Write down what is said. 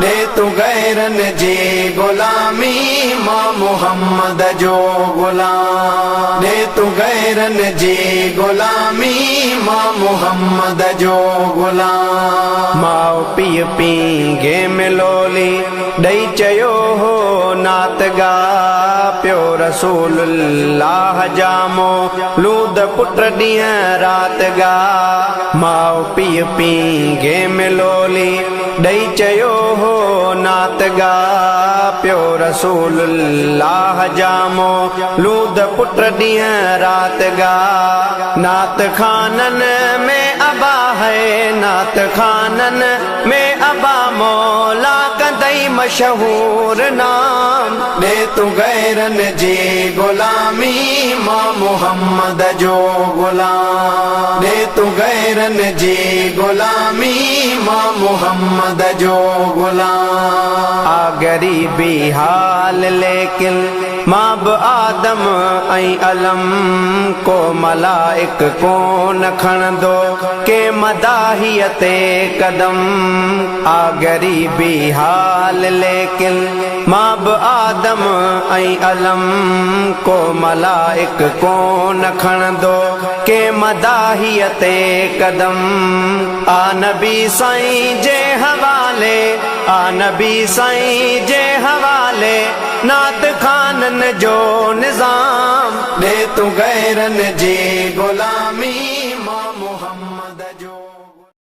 दे तू गैरन जी गुलामी मां मोहम्मद जो गुलाम दे तू गैरन जी गुलामी मां मोहम्मद जो गुलाम माओ पीउ पींगे मिलोली ॾई चयो हो नात गा पियो रसूलुल्लाह जामो लूद पुट ॾींहं रात गा माओ पीउ पींगे मिलोली ॾई चयो हो नात गा पियो रसूलुल्लाह जामो लूद पुट ॾींहं रात गा नात खानन में अबा है नात खानन में अबा मौला कंदई मशहूर नाम दे तू गैरन जी गुलामी मां मोहम्मद जो गुलाम दे तू गैरन जी गुलामी मां मोहम्मद जो गुलाम आ गरीबी हाल लेकिन मां बि आदम ऐं अलम को मलाइक कोन खणंदो के मदाहीअ ते कदम आ गरीबी हाल लेकिन मां बि आदम ऐं अलम को मलाइक कोन खणंदो के मदाहीअ ते कदम आ नबी साईं जे हवाले आ नबी साईं जे हवाले नात खानन जो निज़ाम दे तू गैरन जी गुलामी